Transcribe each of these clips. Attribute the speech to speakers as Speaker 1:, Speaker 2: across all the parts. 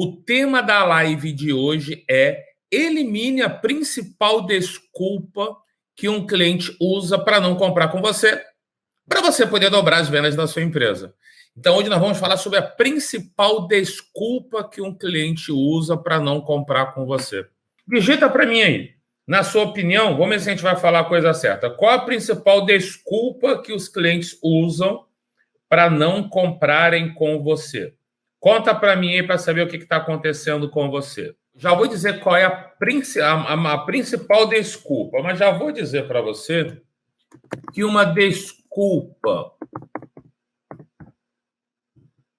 Speaker 1: O tema da live de hoje é: elimine a principal desculpa que um cliente usa para não comprar com você, para você poder dobrar as vendas da sua empresa. Então, hoje nós vamos falar sobre a principal desculpa que um cliente usa para não comprar com você. Digita para mim aí, na sua opinião, vamos ver se a gente vai falar a coisa certa. Qual a principal desculpa que os clientes usam para não comprarem com você? Conta para mim aí para saber o que está acontecendo com você. Já vou dizer qual é a principal desculpa, mas já vou dizer para você que uma desculpa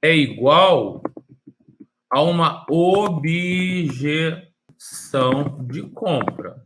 Speaker 1: é igual a uma objeção de compra.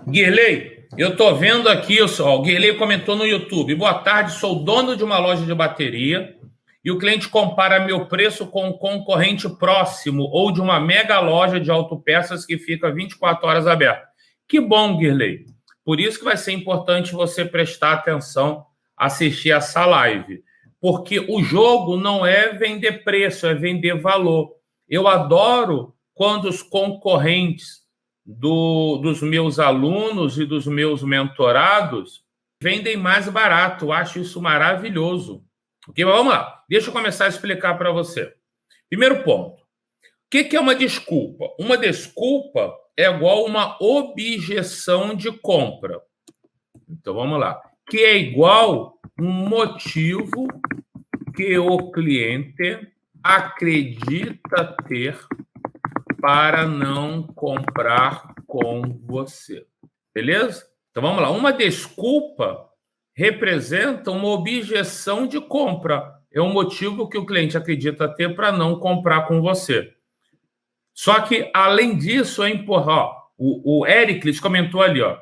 Speaker 1: Guilherme, eu estou vendo aqui, o Guilherme comentou no YouTube: boa tarde, sou dono de uma loja de bateria e o cliente compara meu preço com um concorrente próximo ou de uma mega loja de autopeças que fica 24 horas aberta. Que bom, Guilherme. Por isso que vai ser importante você prestar atenção, assistir essa live. Porque o jogo não é vender preço, é vender valor. Eu adoro quando os concorrentes dos meus alunos e dos meus mentorados vendem mais barato. Eu acho isso maravilhoso. Ok, mas vamos lá. Deixa eu começar a explicar para você. Primeiro ponto. O que é uma desculpa? Uma desculpa é igual a uma objeção de compra. Então, vamos lá. Que é igual um motivo que o cliente acredita ter para não comprar com você. Beleza? Então, vamos lá. Uma desculpa representa uma objeção de compra. É um motivo que o cliente acredita ter para não comprar com você. Só que, além disso, é importante. O Ericles comentou ali, ó.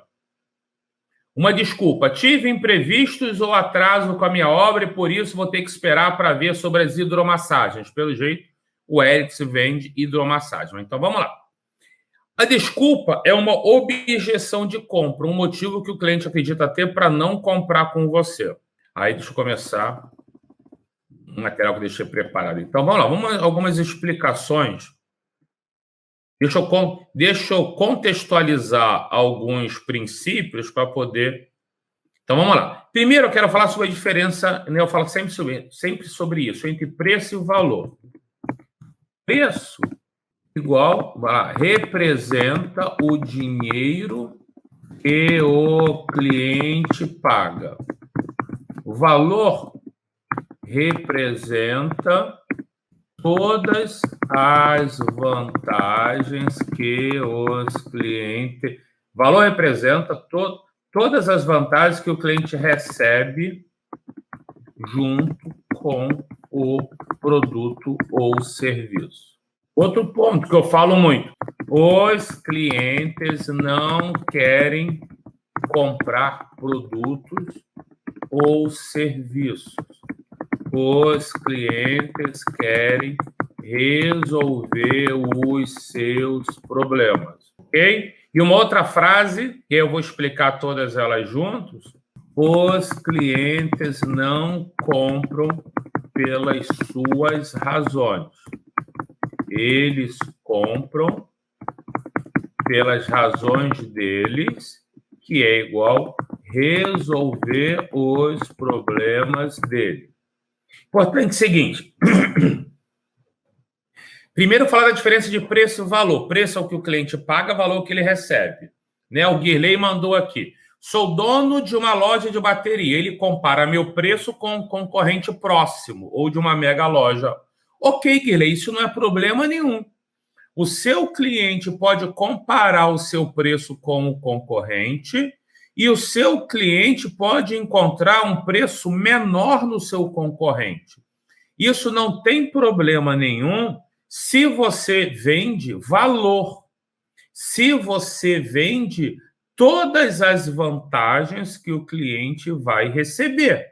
Speaker 1: Uma desculpa: tive imprevistos ou atraso com a minha obra e por isso vou ter que esperar para ver sobre as hidromassagens. Pelo jeito, o Ericles vende hidromassagem. Então, vamos lá. A desculpa é uma objeção de compra, um motivo que o cliente acredita ter para não comprar com você. Aí, deixa eu começar um material que eu deixei preparado. Então, vamos lá. Algumas explicações. Deixa eu contextualizar alguns princípios para poder... Então, vamos lá. Primeiro, eu quero falar sobre a diferença, né? Eu falo sempre sobre isso, entre preço e valor. Preço igual representa o dinheiro que o cliente paga. O valor representa todas as vantagens que os clientes... Valor representa todas as vantagens que o cliente recebe junto com o produto ou serviço. Outro ponto que eu falo muito: os clientes não querem comprar produtos ou serviços. Os clientes querem resolver os seus problemas, ok? E uma outra frase, que eu vou explicar todas elas juntos: os clientes não compram pelas suas razões. Eles compram pelas razões deles, que é igual resolver os problemas dele. Importante o seguinte. Primeiro, falar da diferença de preço e valor. Preço é o que o cliente paga, valor é o que ele recebe. Né? O Guilherme mandou aqui: sou dono de uma loja de bateria. Ele compara meu preço com um concorrente próximo ou de uma mega loja. Ok, Guilherme, isso não é problema nenhum. O seu cliente pode comparar o seu preço com o concorrente e o seu cliente pode encontrar um preço menor no seu concorrente. Isso não tem problema nenhum se você vende valor, se você vende todas as vantagens que o cliente vai receber.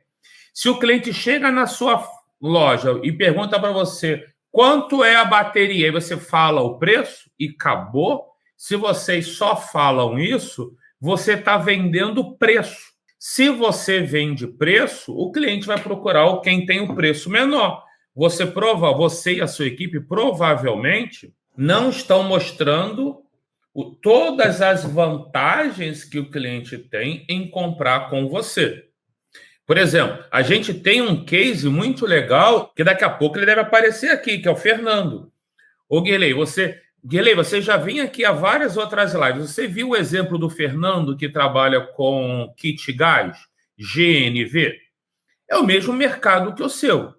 Speaker 1: Se o cliente chega na sua loja e pergunta para você quanto é a bateria, e você fala o preço e acabou. Se vocês só falam isso, você está vendendo preço. Se você vende preço, o cliente vai procurar quem tem o preço menor. você e a sua equipe provavelmente não estão mostrando todas as vantagens que o cliente tem em comprar com você. Por exemplo, a gente tem um case muito legal que daqui a pouco ele deve aparecer aqui, que é o Fernando. Ô, Guilherme, você já vinha aqui a várias outras lives. Você viu o exemplo do Fernando que trabalha com kit gás, GNV? É o mesmo mercado que o seu.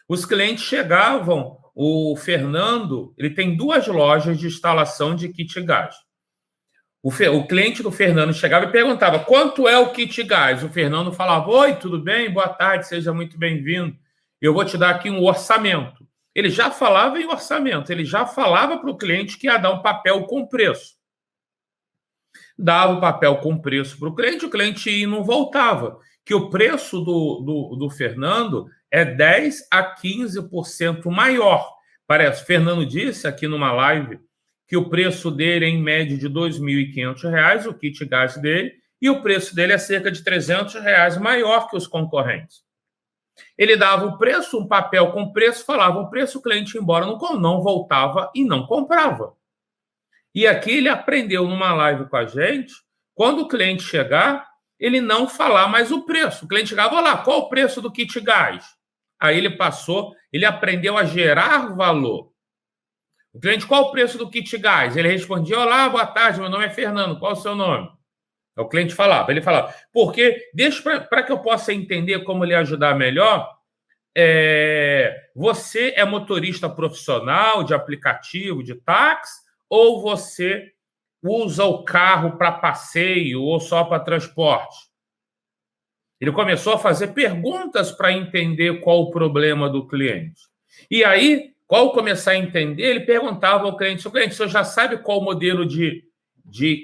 Speaker 1: Os clientes chegavam, o Fernando, ele tem 2 lojas de instalação de kit gás. O cliente do Fernando chegava e perguntava quanto é o kit gás. O Fernando falava: oi, tudo bem? Boa tarde, seja muito bem-vindo. Eu vou te dar aqui um orçamento. Ele já falava em orçamento, ele já falava para o cliente que ia dar um papel com preço. Dava o papel com preço para o cliente ia e não voltava. Que o preço do Fernando é 10 a 15% maior. Parece, o Fernando disse aqui numa live que o preço dele é em média de R$ 2.500, o kit gás dele, e o preço dele é cerca de R$ 300 maior que os concorrentes. Ele dava o preço, um papel com preço, falava o preço, o cliente ia embora, não voltava e não comprava. E aqui ele aprendeu numa live com a gente, quando o cliente chegar, ele não falar mais o preço. O cliente chegava: olha lá, qual o preço do kit gás? Aí ele aprendeu a gerar valor. O cliente: qual o preço do kit gás? Ele respondia: olá, boa tarde, meu nome é Fernando, qual o seu nome? O cliente falava, ele falava, porque, deixa para que eu possa entender como lhe ajudar melhor, você é motorista profissional de aplicativo, de táxi, ou você usa o carro para passeio ou só para transporte? Ele começou a fazer perguntas para entender qual o problema do cliente. E aí, ao começar a entender, ele perguntava ao cliente: o senhor já sabe qual o modelo de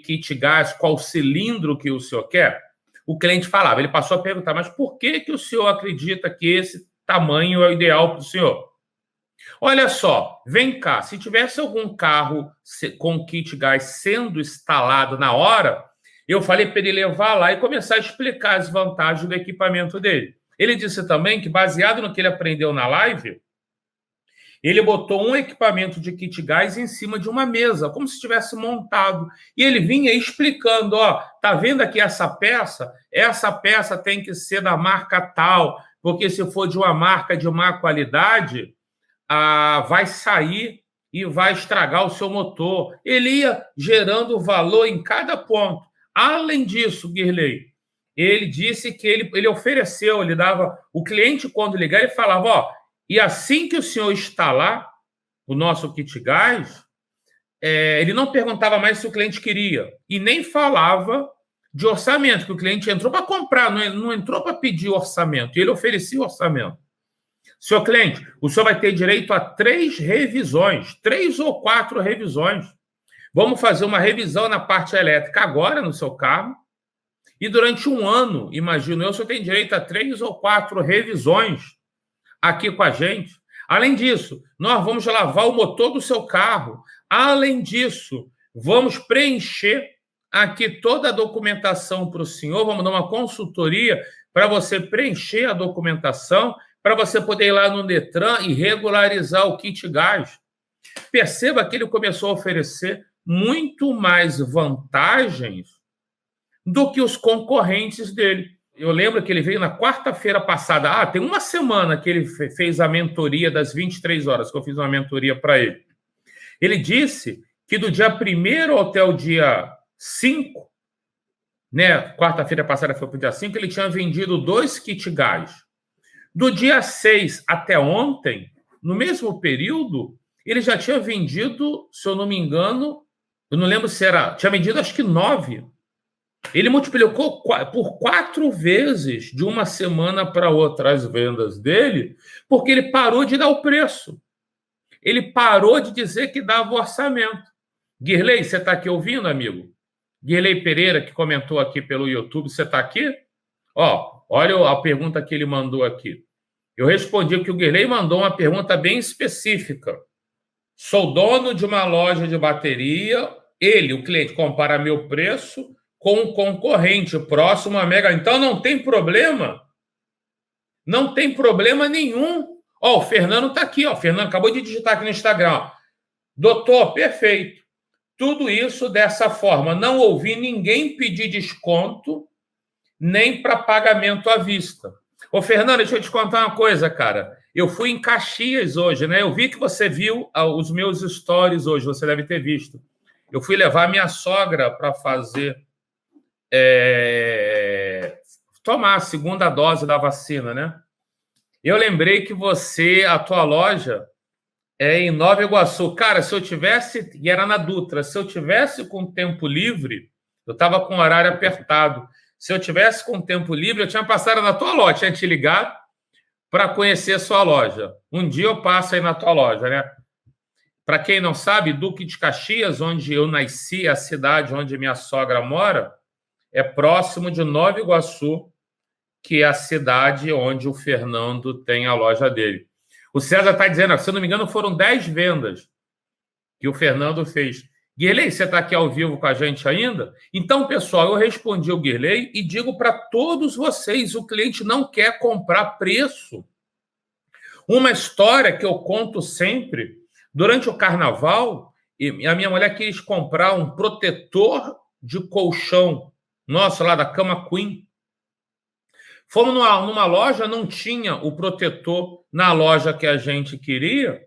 Speaker 1: kit gás, qual cilindro que o senhor quer? O cliente falava, ele passou a perguntar: mas por que o senhor acredita que esse tamanho é o ideal para o senhor? Olha só, vem cá, se tivesse algum carro com kit gás sendo instalado na hora, eu falei para ele levar lá e começar a explicar as vantagens do equipamento dele. Ele disse também que, baseado no que ele aprendeu na live, ele botou um equipamento de kit gás em cima de uma mesa, como se tivesse montado. E ele vinha explicando: tá vendo aqui essa peça? Essa peça tem que ser da marca tal, porque se for de uma marca de má qualidade, vai sair e vai estragar o seu motor. Ele ia gerando valor em cada ponto. Além disso, Guilherme, ele disse que ele ofereceu, ele dava... O cliente, quando ligar, ele falava: e assim que o senhor instalar o nosso kit gás, ele não perguntava mais se o cliente queria e nem falava de orçamento, que o cliente entrou para comprar, não entrou para pedir orçamento, e ele oferecia o orçamento. Senhor cliente, o senhor vai ter direito a 3 revisões, 3 ou 4 revisões. Vamos fazer uma revisão na parte elétrica agora no seu carro, e durante um ano, imagino eu, o senhor tem direito a 3 ou 4 revisões aqui com a gente. Além disso, nós vamos lavar o motor do seu carro. Além disso, vamos preencher aqui toda a documentação para o senhor, vamos dar uma consultoria para você preencher a documentação, para você poder ir lá no Detran e regularizar o kit gás. Perceba que ele começou a oferecer muito mais vantagens do que os concorrentes dele. Eu lembro que ele veio na quarta-feira passada. Tem uma semana que ele fez a mentoria das 23 horas, que eu fiz uma mentoria para ele. Ele disse que do dia 1º até o dia 5, né? Quarta-feira passada foi para o dia 5, ele tinha vendido 2 kit gás. Do dia 6 até ontem, no mesmo período, ele já tinha vendido, se eu não me engano, eu não lembro se era... Tinha vendido acho que 9. Ele multiplicou por 4 vezes de uma semana para outra as vendas dele, porque ele parou de dar o preço. Ele parou de dizer que dava o orçamento. Guilherme, você está aqui ouvindo, amigo? Guilherme Pereira, que comentou aqui pelo YouTube, você está aqui? Olha a pergunta que ele mandou aqui. Eu respondi que o Guilherme mandou uma pergunta bem específica. Sou dono de uma loja de bateria. Ele, o cliente, compara meu preço com um concorrente próximo a Mega. Então, não tem problema. Não tem problema nenhum. Ó, o Fernando está aqui, ó. O Fernando acabou de digitar aqui no Instagram. Ó. Doutor, perfeito. Tudo isso dessa forma. Não ouvi ninguém pedir desconto nem para pagamento à vista. Ô, Fernando, deixa eu te contar uma coisa, cara. Eu fui em Caxias hoje, né? Eu vi que você viu os meus stories hoje, você deve ter visto. Eu fui levar minha sogra para fazer tomar a segunda dose da vacina, né? Eu lembrei que a tua loja é em Nova Iguaçu. Cara, se eu tivesse, e era na Dutra, se eu tivesse com tempo livre, eu estava com o horário apertado. Se eu tivesse com tempo livre, eu tinha passado na tua loja, tinha te ligado para conhecer a sua loja. Um dia eu passo aí na tua loja, né? Para quem não sabe, Duque de Caxias, onde eu nasci, a cidade onde minha sogra mora, é próximo de Nova Iguaçu, que é a cidade onde o Fernando tem a loja dele. O César está dizendo, se eu não me engano, foram 10 vendas que o Fernando fez. Guirley, você está aqui ao vivo com a gente ainda? Então, pessoal, eu respondi ao Guirley e digo para todos vocês, o cliente não quer comprar preço. Uma história que eu conto sempre, durante o carnaval, a minha mulher quis comprar um protetor de colchão nosso lá da Cama Queen. Fomos numa loja, não tinha o protetor na loja que a gente queria,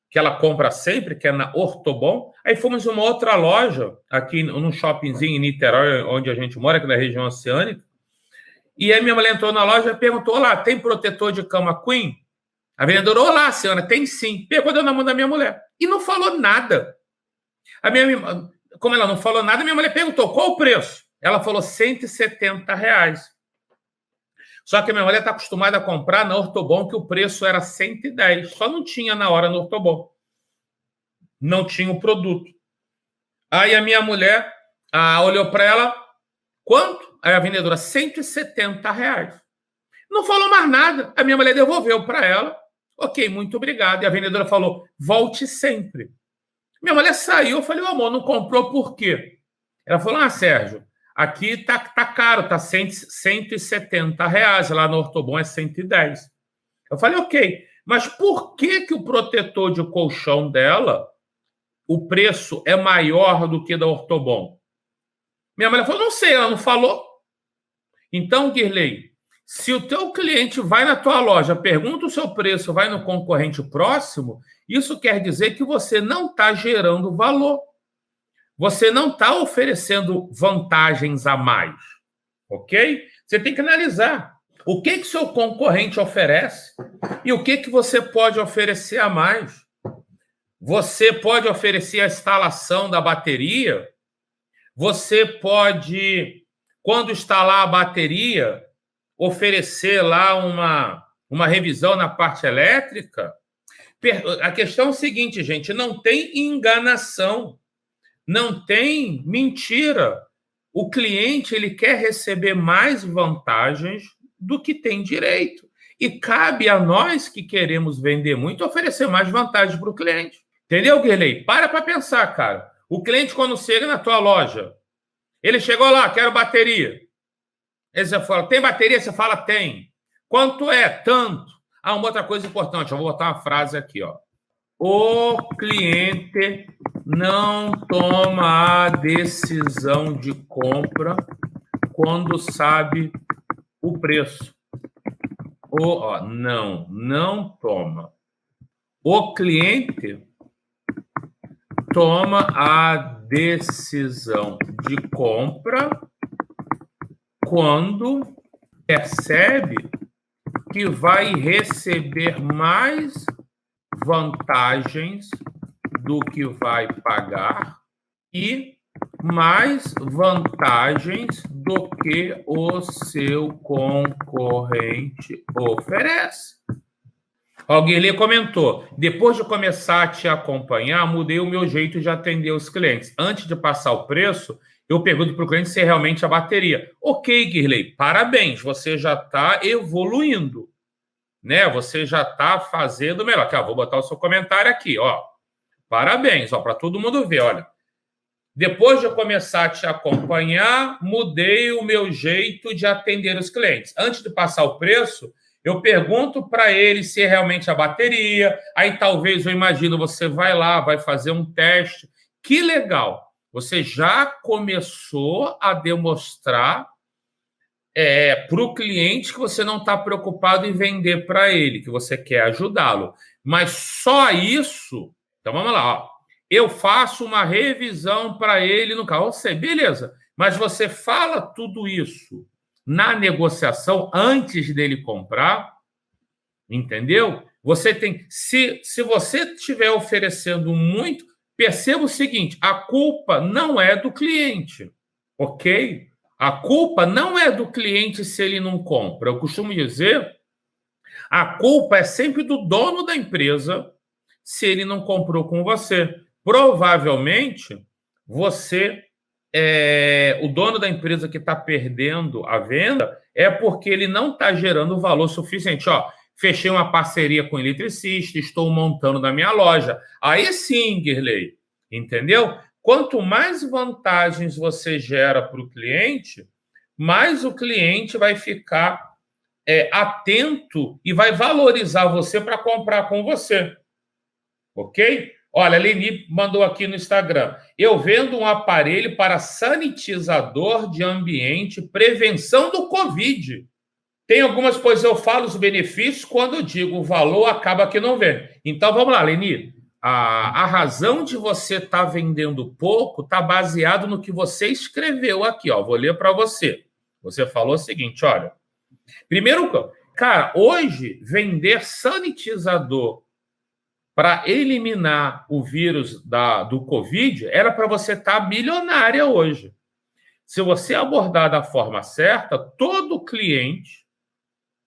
Speaker 1: que ela compra sempre, que é na Ortobon. Aí fomos em uma outra loja, aqui num shoppingzinho em Niterói, onde a gente mora, aqui na região oceânica. E aí minha mulher entrou na loja e perguntou, olá, tem protetor de Cama Queen? A vendedora, olá, senhora, tem sim. Pegou, deu na mão da minha mulher. E não falou nada. Como ela não falou nada, minha mulher perguntou, qual o preço? Ela falou R$170. Só que a minha mulher está acostumada a comprar na Ortobon, que o preço era 110. Só não tinha na hora no Ortobon. Não tinha o produto. Aí a minha mulher olhou para ela, quanto? Aí a vendedora, R$170. Não falou mais nada. A minha mulher devolveu para ela. Ok, muito obrigado. E a vendedora falou, volte sempre. Minha mulher saiu, eu falei, amor, não comprou por quê? Ela falou, Sérgio, aqui tá caro, tá R$170, lá no Ortobon é 110. Eu falei, ok, mas por que o protetor de colchão dela, o preço é maior do que da Ortobon? Minha mulher falou, não sei, ela não falou. Então, Guirley, se o teu cliente vai na tua loja, pergunta o seu preço, vai no concorrente próximo, isso quer dizer que você não está gerando valor. Você não está oferecendo vantagens a mais, ok? Você tem que analisar o que seu concorrente oferece e o que você pode oferecer a mais. Você pode oferecer a instalação da bateria, você pode, quando instalar a bateria, oferecer lá uma revisão na parte elétrica. A questão é o seguinte, gente, não tem enganação. Não tem mentira. O cliente ele quer receber mais vantagens do que tem direito. E cabe a nós que queremos vender muito oferecer mais vantagens para o cliente. Entendeu, Guirley? Para pensar, cara. O cliente, quando chega na tua loja, ele chegou lá, quero bateria. Aí você fala, tem bateria? Você fala, tem. Quanto é? Tanto. Uma outra coisa importante, eu vou botar uma frase aqui, ó. O cliente não toma a decisão de compra quando sabe o preço. Não toma. O cliente toma a decisão de compra quando percebe que vai receber mais vantagens do que vai pagar e mais vantagens do que o seu concorrente oferece. Alguém comentou, depois de começar a te acompanhar, mudei o meu jeito de atender os clientes. Antes de passar o preço, eu pergunto para o cliente se é realmente a bateria. Ok, Guirley, parabéns, você já está evoluindo. Né? Você já está fazendo melhor. Aqui, vou botar o seu comentário aqui. Ó. Parabéns, para todo mundo ver. Olha, depois de eu começar a te acompanhar, mudei o meu jeito de atender os clientes. Antes de passar o preço, Eu pergunto para ele se é realmente a bateria, aí talvez eu imagino, você vai lá, vai fazer um teste. Que legal! Você já começou a demonstrar para o cliente que você não está preocupado em vender para ele, que você quer ajudá-lo. Mas só isso. Então vamos lá. Ó. Eu faço uma revisão para ele no carro. Você, beleza, mas você fala tudo isso na negociação antes dele comprar, entendeu? Você tem. Se você estiver oferecendo muito, perceba o seguinte: a culpa não é do cliente, ok? A culpa não é do cliente se ele não compra. Eu costumo dizer, a culpa é sempre do dono da empresa se ele não comprou com você. Provavelmente, o dono da empresa que está perdendo a venda é porque ele não está gerando valor suficiente. Ó, fechei uma parceria com o eletricista, estou montando na minha loja. Aí sim, Guerley, entendeu? Quanto mais vantagens você gera para o cliente, mais o cliente vai ficar atento e vai valorizar você para comprar com você. Ok? Olha, a Leni mandou aqui no Instagram. Eu vendo um aparelho para sanitizador de ambiente, prevenção do Covid. Tem algumas coisas, eu falo os benefícios, quando eu digo o valor, acaba que não vende. Então, vamos lá, Leni. A razão de você estar vendendo pouco está baseado no que você escreveu aqui. Ó. Vou ler para você. Você falou o seguinte, olha. Primeiro, cara, hoje, vender sanitizador para eliminar o vírus do Covid era para você estar milionária hoje. Se você abordar da forma certa, todo cliente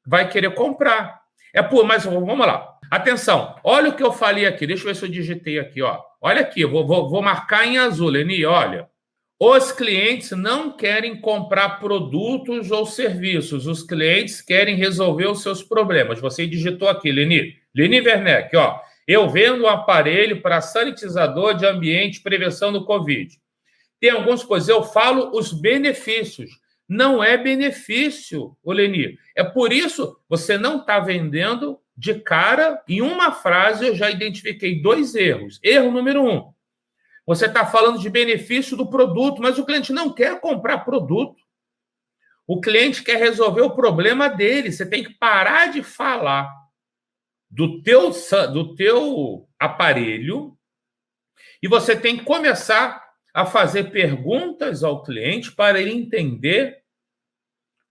Speaker 1: vai querer comprar. Mas vamos lá. Atenção, olha o que eu falei aqui. Deixa eu ver se eu digitei aqui. Ó. Olha aqui, vou marcar em azul, Leni, olha. Os clientes não querem comprar produtos ou serviços. Os clientes querem resolver os seus problemas. Você digitou aqui, Leni. Leni Werneck, ó. Eu vendo um aparelho para sanitizador de ambiente, prevenção do Covid. Tem algumas coisas, eu falo os benefícios. Não é benefício, Leni. É por isso você não está vendendo de cara. Em uma frase, eu já identifiquei 2 erros. Erro número 1. Você está falando de benefício do produto, mas o cliente não quer comprar produto. O cliente quer resolver o problema dele. Você tem que parar de falar do teu aparelho e você tem que começar a fazer perguntas ao cliente para ele entender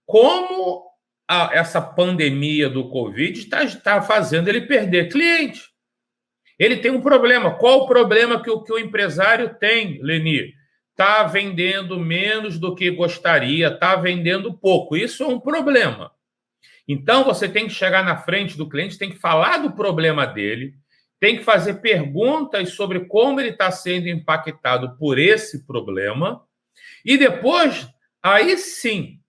Speaker 1: como essa pandemia do Covid está fazendo ele perder cliente. Ele tem um problema. Qual o problema que o empresário tem, Leni? Está vendendo menos do que gostaria, está vendendo pouco. Isso é um problema. Então, você tem que chegar na frente do cliente, tem que falar do problema dele, tem que fazer perguntas sobre como ele está sendo impactado por esse problema, e depois, aí sim,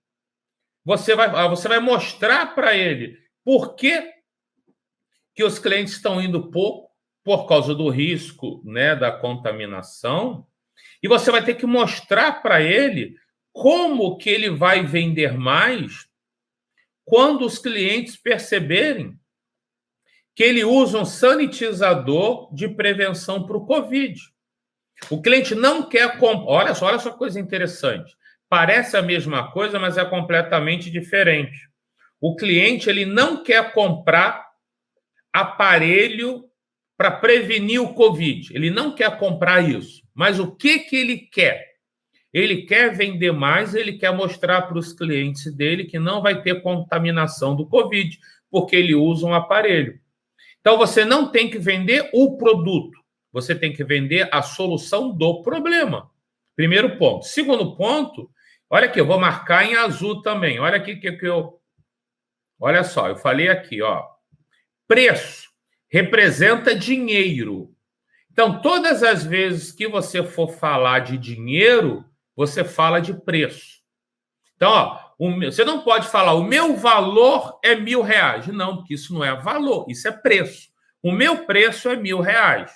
Speaker 1: você vai mostrar para ele por que os clientes estão indo pouco, por causa do risco, né, da contaminação, e você vai ter que mostrar para ele como que ele vai vender mais quando os clientes perceberem que ele usa um sanitizador de prevenção para o Covid. O cliente não quer comprar. Olha só que coisa interessante. Parece a mesma coisa, mas é completamente diferente. O cliente ele não quer comprar aparelho para prevenir o Covid. Ele não quer comprar isso. Mas o que ele quer? Ele quer vender mais, ele quer mostrar para os clientes dele que não vai ter contaminação do Covid, porque ele usa um aparelho. Então, você não tem que vender o produto, você tem que vender a solução do problema. Primeiro ponto. Segundo ponto, olha aqui, eu vou marcar em azul também. Olha aqui que eu... Olha só, eu falei aqui, ó. Preço representa dinheiro. Então, todas as vezes que você for falar de dinheiro, você fala de preço. Então, ó, você não pode falar, o meu valor é R$1.000. Não, porque isso não é valor, isso é preço. O meu preço é R$1.000.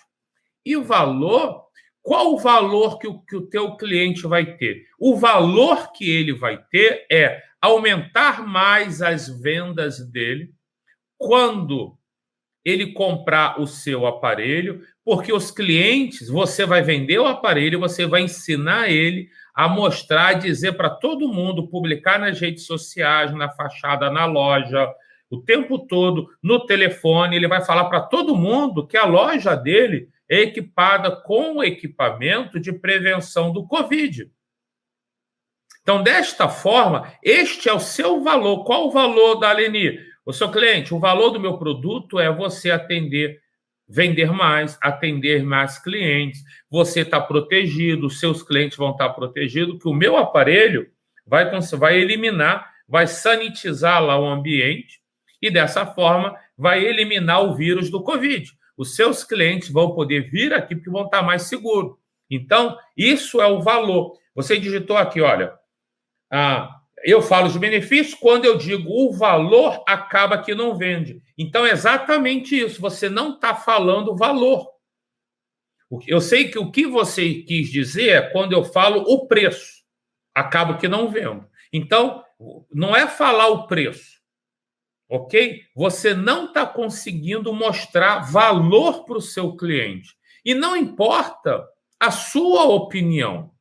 Speaker 1: E o valor, qual o valor que o teu cliente vai ter? O valor que ele vai ter é aumentar mais as vendas dele, quando ele comprar o seu aparelho, porque os clientes, você vai vender o aparelho, você vai ensinar ele a mostrar, a dizer para todo mundo, publicar nas redes sociais, na fachada, na loja, o tempo todo, no telefone, ele vai falar para todo mundo que a loja dele é equipada com o equipamento de prevenção do Covid. Então, desta forma, este é o seu valor. Qual o valor da Aleni? O seu cliente, o valor do meu produto é você atender, vender mais, atender mais clientes, você está protegido, os seus clientes vão estar protegidos, que o meu aparelho vai eliminar, vai sanitizar lá o ambiente e, dessa forma, vai eliminar o vírus do Covid. Os seus clientes vão poder vir aqui porque vão estar mais seguros. Então, isso é o valor. Você digitou aqui, olha, eu falo de benefícios, quando eu digo o valor, acaba que não vende. Então, é exatamente isso. Você não está falando valor. Eu sei que o que você quis dizer é quando eu falo o preço, acaba que não vendo. Então, não é falar o preço, ok? Você não está conseguindo mostrar valor para o seu cliente. E não importa a sua opinião.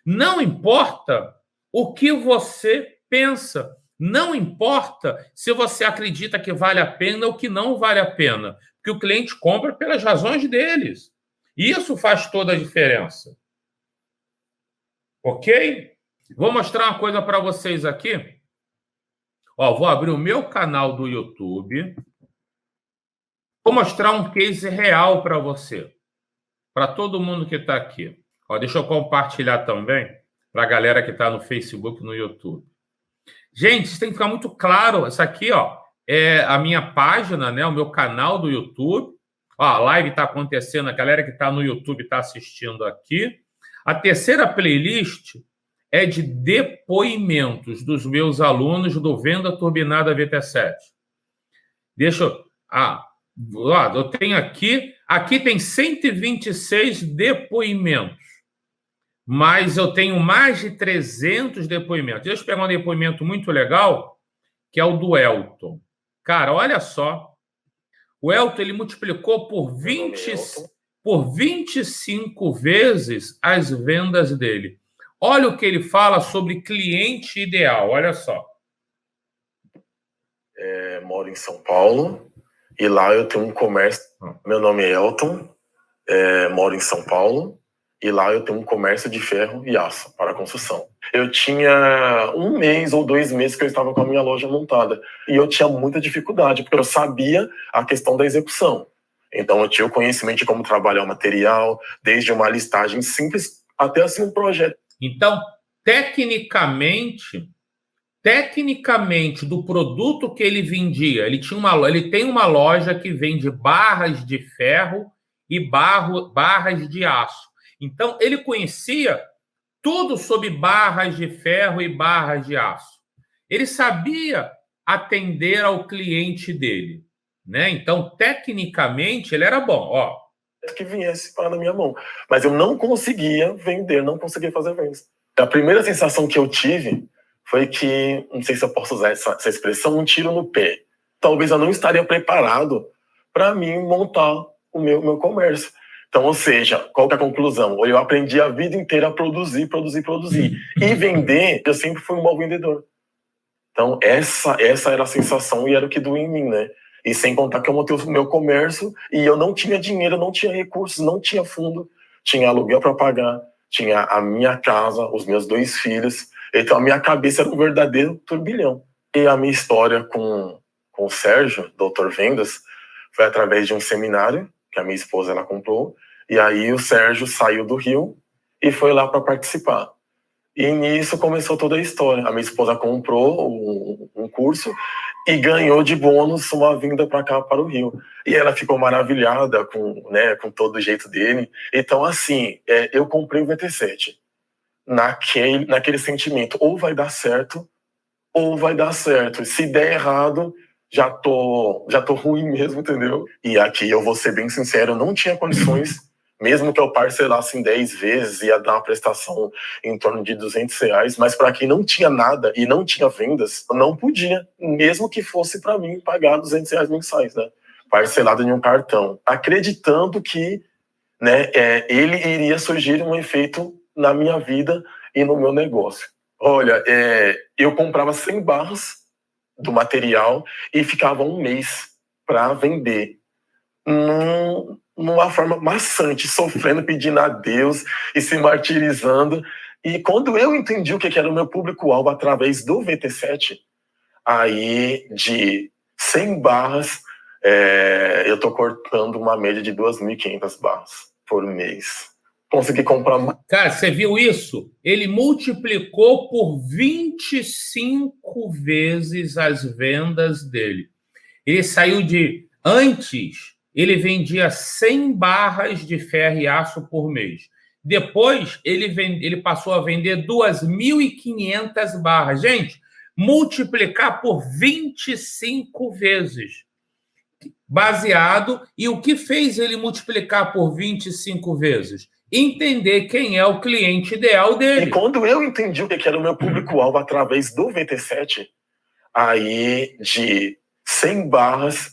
Speaker 1: Não importa o que você pensa. Não importa se você acredita que vale a pena ou que não vale a pena. Porque o cliente compra pelas razões deles. Isso faz toda a diferença. Ok? Vou mostrar uma coisa para vocês aqui. Ó, vou abrir o meu canal do YouTube. Vou mostrar um case real para você. Para todo mundo que está aqui. Ó, deixa eu compartilhar também para a galera que está no Facebook e no YouTube. Gente, isso tem que ficar muito claro. Isso aqui, ó, é a minha página, né? O meu canal do YouTube. Ó, a live está acontecendo, a galera que está no YouTube está assistindo aqui. A terceira playlist é de depoimentos dos meus alunos do Venda Turbinada VT7. Deixa eu... eu tenho aqui... Aqui tem 126 depoimentos. Mas eu tenho mais de 300 depoimentos. Deixa eu pegar um depoimento muito legal, que é o do Elton. Cara, olha só. O Elton, ele multiplicou por 25 vezes as vendas dele. Olha o que ele fala sobre cliente ideal. Olha só.
Speaker 2: Moro em São Paulo e lá eu tenho um comércio. Meu nome é Elton, moro em São Paulo. E lá eu tenho um comércio de ferro e aço para construção. Eu tinha 1 mês ou 2 meses que eu estava com a minha loja montada. E eu tinha muita dificuldade, porque eu sabia a questão da execução. Então eu tinha o conhecimento de como trabalhar o material, desde uma listagem simples até assim um projeto.
Speaker 1: Então, tecnicamente, do produto que ele vendia, ele tem uma loja que vende barras de ferro e barras de aço. Então, ele conhecia tudo sobre barras de ferro e barras de aço. Ele sabia atender ao cliente dele, né? Então, tecnicamente, ele era bom. Ó,
Speaker 2: que viesse para na minha mão. Mas eu não conseguia vender, não conseguia fazer vendas. A primeira sensação que eu tive foi que, não sei se eu posso usar essa expressão, um tiro no pé. Talvez eu não estaria preparado para mim montar o meu comércio. Então, ou seja, qual que é a conclusão? Eu aprendi a vida inteira a produzir. E vender, eu sempre fui um bom vendedor. Então, essa era a sensação e era o que doía em mim, né? E sem contar que eu montei o meu comércio e eu não tinha dinheiro, não tinha recursos, não tinha fundo, tinha aluguel para pagar, tinha a minha casa, os meus 2 filhos. Então, a minha cabeça era um verdadeiro turbilhão. E a minha história com o Sérgio, doutor Vendas, foi através de um seminário que a minha esposa ela comprou. E aí o Sérgio saiu do Rio e foi lá para participar. E nisso começou toda a história. A minha esposa comprou um curso e ganhou de bônus uma vinda para cá, para o Rio. E ela ficou maravilhada com todo o jeito dele. Então, assim, eu comprei o VT7 naquele sentimento, ou vai dar certo, ou vai dar certo. Se der errado, já tô ruim mesmo, entendeu? E aqui eu vou ser bem sincero, eu não tinha condições Mesmo que eu parcelasse em 10 vezes, ia dar uma prestação em torno de R$ 200, mas para quem não tinha nada e não tinha vendas, eu não podia, mesmo que fosse para mim pagar R$ 200 mensais, né? Parcelado em um cartão, acreditando que, né, ele iria surgir um efeito na minha vida e no meu negócio. Olha, eu comprava 100 barras do material e ficava um mês para vender. Numa forma maçante, sofrendo, pedindo a Deus e se martirizando. E quando eu entendi o que era o meu público-alvo através do VT7, aí de 100 barras, eu tô cortando uma média de 2.500 barras por mês. Consegui comprar mais.
Speaker 1: Cara, você viu isso? Ele multiplicou por 25 vezes as vendas dele. Ele saiu de... Antes, ele vendia 100 barras de ferro e aço por mês. Depois, ele passou a vender 2.500 barras. Gente, multiplicar por 25 vezes. Baseado... E o que fez ele multiplicar por 25 vezes? Entender quem é o cliente ideal dele.
Speaker 2: E quando eu entendi o que era o meu público-alvo através do VT7, aí de 100 barras,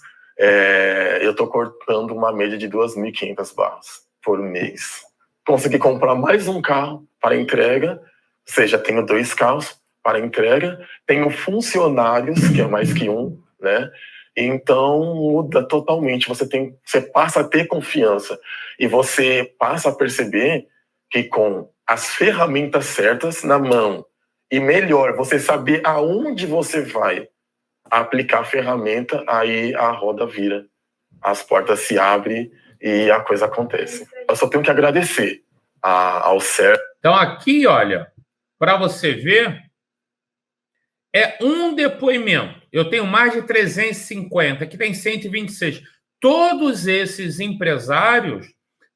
Speaker 2: eu tô cortando uma média de 2.500 barras por mês. Consegui comprar mais um carro para entrega, ou seja, tenho 2 carros para entrega, tenho funcionários, que é mais que um, né? Então muda totalmente, você passa a ter confiança e você passa a perceber que com as ferramentas certas na mão e melhor, você saber aonde você vai aplicar a ferramenta, aí a roda vira, as portas se abrem e a coisa acontece. Eu só tenho que agradecer ao certo.
Speaker 1: Então aqui, olha, para você ver, é um depoimento. Eu tenho mais de 350, aqui tem 126. Todos esses empresários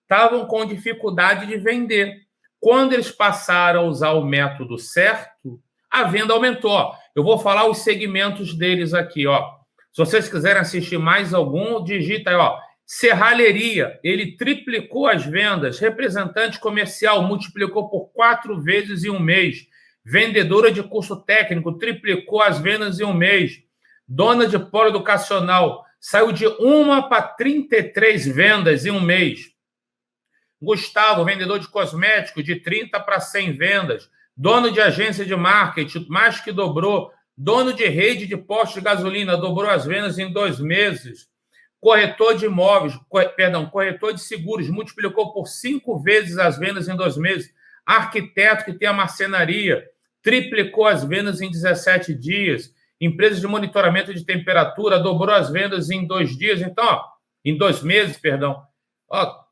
Speaker 1: estavam com dificuldade de vender. Quando eles passaram a usar o método certo, a venda aumentou. Eu vou falar os segmentos deles aqui, ó. Se vocês quiserem assistir mais algum, digita aí, ó. Serralheria, ele triplicou as vendas. Representante comercial, multiplicou por 4 vezes em um mês. Vendedora de curso técnico, triplicou as vendas em um mês. Dona de polo educacional, saiu de 1 para 33 vendas em um mês. Gustavo, vendedor de cosméticos, de 30 para 100 vendas. Dono de agência de marketing, mais que dobrou. Dono de rede de postos de gasolina, dobrou as vendas em 2 meses. Corretor de imóveis, corretor de seguros, multiplicou por 5 vezes as vendas em 2 meses. Arquiteto que tem a marcenaria, triplicou as vendas em 17 dias. Empresas de monitoramento de temperatura, dobrou as vendas em 2 dias. Então, ó, em 2 meses, perdão. Ó,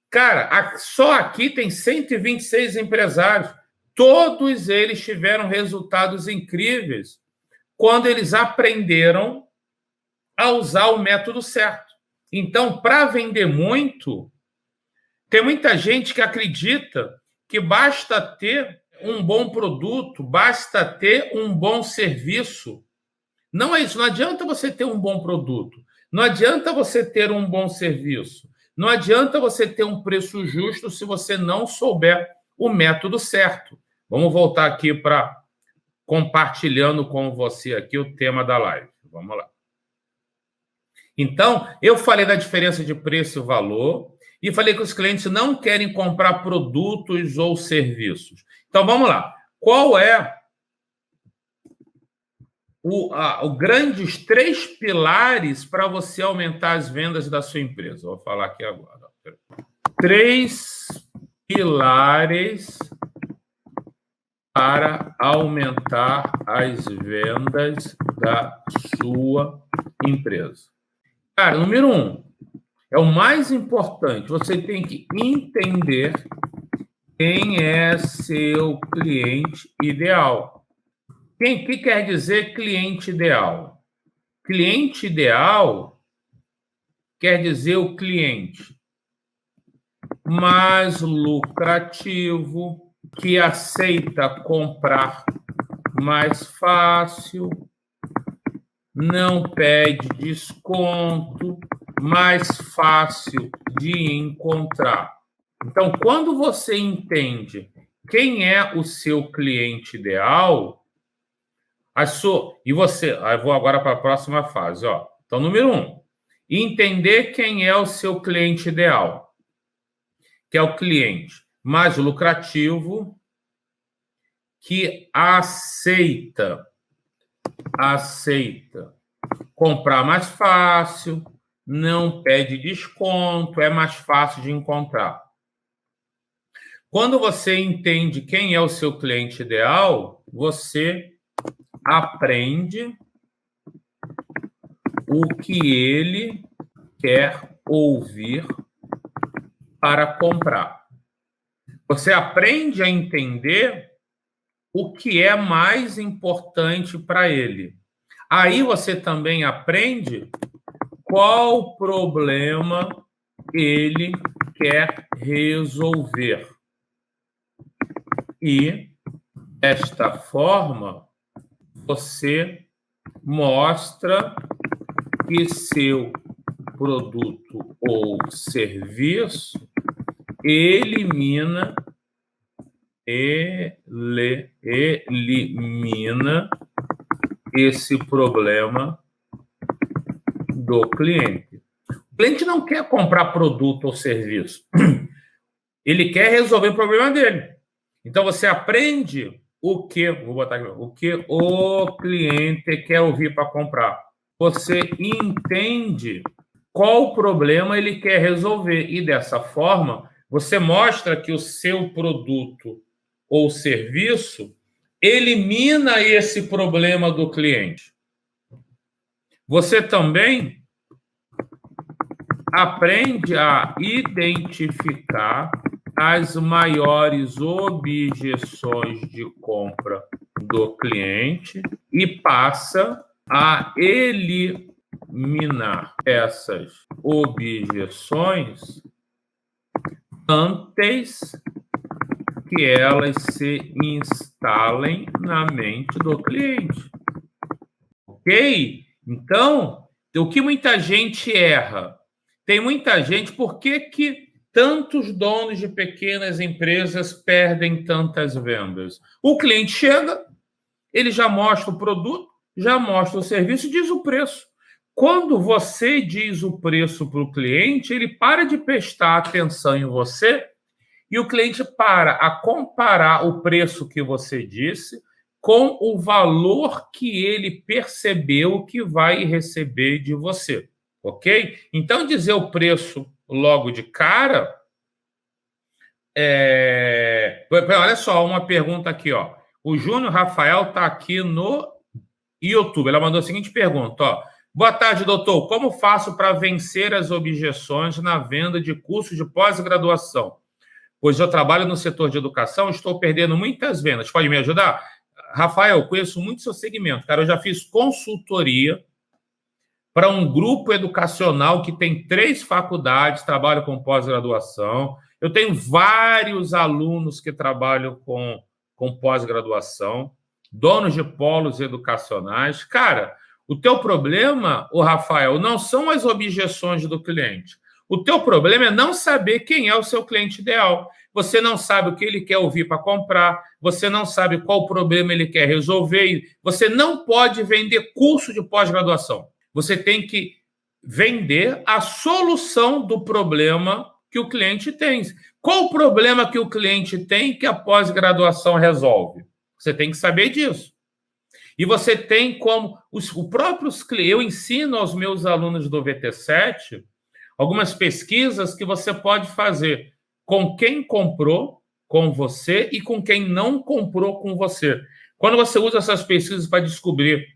Speaker 1: cara, só aqui tem 126 empresários. Todos eles tiveram resultados incríveis quando eles aprenderam a usar o método certo. Então, para vender muito, tem muita gente que acredita que basta ter um bom produto, basta ter um bom serviço. Não é isso. Não adianta você ter um bom produto. Não adianta você ter um bom serviço. Não adianta você ter um preço justo se você não souber o método certo. Vamos voltar aqui para compartilhando com você aqui o tema da live. Vamos lá. Então, eu falei da diferença de preço e valor e falei que os clientes não querem comprar produtos ou serviços. Então, vamos lá. Qual é os grandes 3 pilares para você aumentar as vendas da sua empresa? Vou falar aqui agora. 3 pilares para aumentar as vendas da sua empresa. Cara, número 1, é o mais importante. Você tem que entender quem é seu cliente ideal. O que quer dizer cliente ideal? Cliente ideal quer dizer o cliente mais lucrativo, que aceita comprar mais fácil, não pede desconto, mais fácil de encontrar. Então, quando você entende quem é o seu cliente ideal, e você, eu vou agora para a próxima fase, ó. Então, número 1, entender quem é o seu cliente ideal, que é o cliente mais lucrativo, que aceita comprar mais fácil, não pede desconto, é mais fácil de encontrar. Quando você entende quem é o seu cliente ideal, você aprende o que ele quer ouvir para comprar. Você aprende a entender o que é mais importante para ele. Aí você também aprende qual problema ele quer resolver. E, desta forma, você mostra que seu produto ou serviço elimina esse problema do cliente. O cliente não quer comprar produto ou serviço. Ele quer resolver o problema dele. Então, você aprende o que o cliente quer ouvir para comprar. Você entende qual problema ele quer resolver. E, dessa forma, você mostra que o seu produto ou serviço elimina esse problema do cliente. Você também aprende a identificar as maiores objeções de compra do cliente e passa a eliminar essas objeções antes que elas se instalem na mente do cliente. Ok? Então, o que muita gente erra? Tem muita gente, por que tantos donos de pequenas empresas perdem tantas vendas? O cliente chega, ele já mostra o produto, já mostra o serviço e diz o preço. Quando você diz o preço para o cliente, ele para de prestar atenção em você e o cliente para a comparar o preço que você disse com o valor que ele percebeu que vai receber de você. Ok? Então, dizer o preço logo de cara... Olha só, uma pergunta aqui, ó. O Júnior Rafael está aqui no YouTube. Ela mandou a seguinte pergunta, ó. Boa tarde, doutor. Como faço para vencer as objeções na venda de cursos de pós-graduação? Pois eu trabalho no setor de educação, estou perdendo muitas vendas. Pode me ajudar? Rafael, eu conheço muito seu segmento. Cara, eu já fiz consultoria para um grupo educacional que tem 3 faculdades, trabalho com pós-graduação. Eu tenho vários alunos que trabalham com pós-graduação, donos de polos educacionais. Cara, o teu problema, Rafael, não são as objeções do cliente. O teu problema é não saber quem é o seu cliente ideal. Você não sabe o que ele quer ouvir para comprar, você não sabe qual problema ele quer resolver. Você não pode vender curso de pós-graduação. Você tem que vender a solução do problema que o cliente tem. Qual o problema que o cliente tem que a pós-graduação resolve? Você tem que saber disso. E você tem como... Eu ensino aos meus alunos do VT7 algumas pesquisas que você pode fazer com quem comprou com você e com quem não comprou com você. Quando você usa essas pesquisas para descobrir,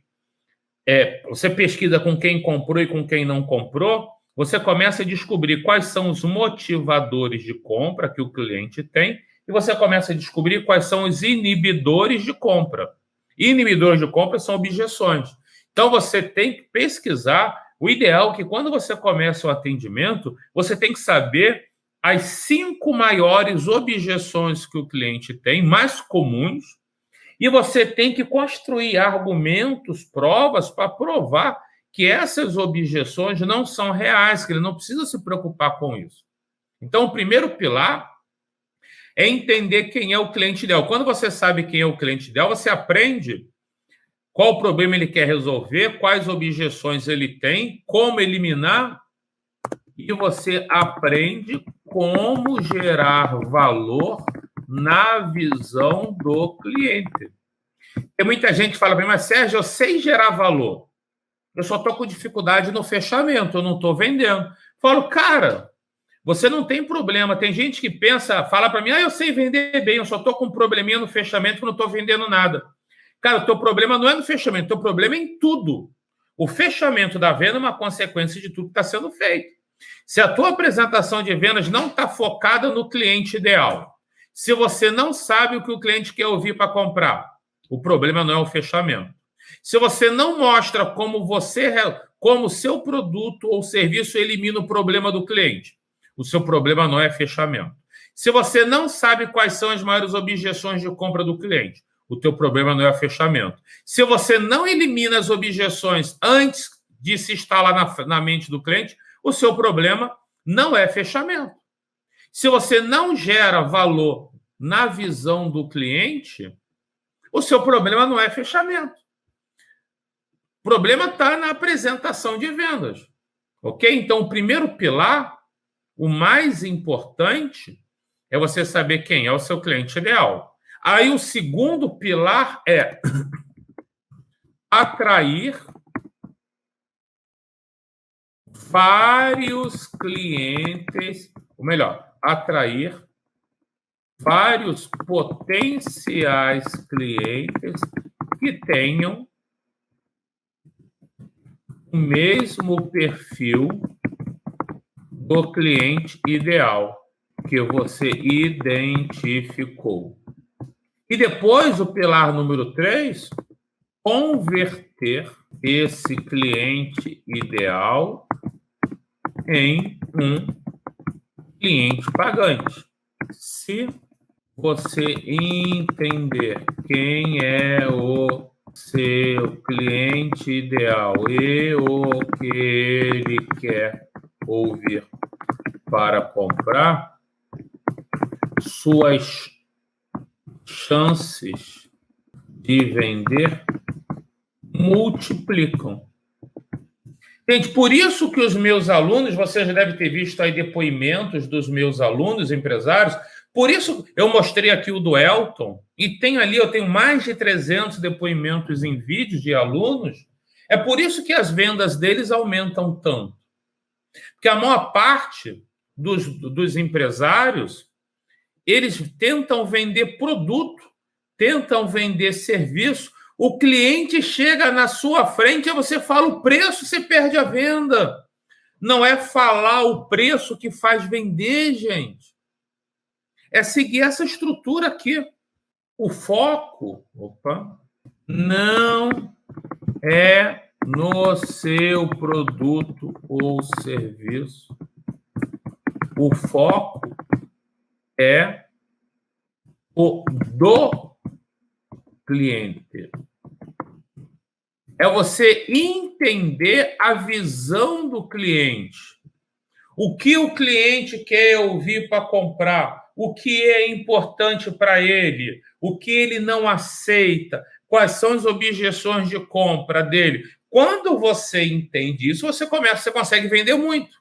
Speaker 1: você pesquisa com quem comprou e com quem não comprou, você começa a descobrir quais são os motivadores de compra que o cliente tem e você começa a descobrir quais são os inibidores de compra. Inibidores de compra são objeções. Então, você tem que pesquisar. O ideal é que, quando você começa o atendimento, você tem que saber as 5 maiores objeções que o cliente tem, mais comuns, e você tem que construir argumentos, provas, para provar que essas objeções não são reais, que ele não precisa se preocupar com isso. Então, o primeiro pilar é entender quem é o cliente ideal. Quando você sabe quem é o cliente ideal, você aprende qual problema ele quer resolver, quais objeções ele tem, como eliminar, e você aprende como gerar valor na visão do cliente. Tem muita gente que fala para mim, mas Sérgio, eu sei gerar valor. Eu só estou com dificuldade no fechamento, eu não estou vendendo. Eu falo, cara, você não tem problema. Tem gente que pensa, fala para mim, eu sei vender bem, eu só estou com um probleminha no fechamento que não estou vendendo nada. Cara, o teu problema não é no fechamento, o teu problema é em tudo. O fechamento da venda é uma consequência de tudo que está sendo feito. Se a tua apresentação de vendas não está focada no cliente ideal, se você não sabe o que o cliente quer ouvir para comprar, o problema não é o fechamento. Se você não mostra como o seu produto ou serviço elimina o problema do cliente, o seu problema não é fechamento. Se você não sabe quais são as maiores objeções de compra do cliente, o teu problema não é fechamento. Se você não elimina as objeções antes de se instalar na mente do cliente, o seu problema não é fechamento. Se você não gera valor na visão do cliente, o seu problema não é fechamento. O problema está na apresentação de vendas. Ok? Então, o primeiro pilar, o mais importante, é você saber quem é o seu cliente ideal. Aí o segundo pilar é atrair vários clientes, ou melhor, atrair vários potenciais clientes que tenham o mesmo perfil do cliente ideal que você identificou. E depois, o pilar número 3, converter esse cliente ideal em um cliente pagante. Se você entender quem é o seu cliente ideal e o que ele quer ouvir para comprar, suas chances de vender multiplicam. Gente, por isso que os meus alunos, você já deve ter visto aí depoimentos dos meus alunos empresários, por isso eu mostrei aqui o do Elton, e eu tenho mais de 300 depoimentos em vídeo de alunos, é por isso que as vendas deles aumentam tanto. Porque a maior parte dos empresários, eles tentam vender produto, tentam vender serviço, o cliente chega na sua frente e você fala o preço, você perde a venda. Não é falar o preço que faz vender, gente. É seguir essa estrutura aqui. O foco, não é no seu produto ou serviço. O foco é do cliente. É você entender a visão do cliente. O que o cliente quer ouvir para comprar, o que é importante para ele, o que ele não aceita, quais são as objeções de compra dele. Quando você entende isso, você consegue vender muito.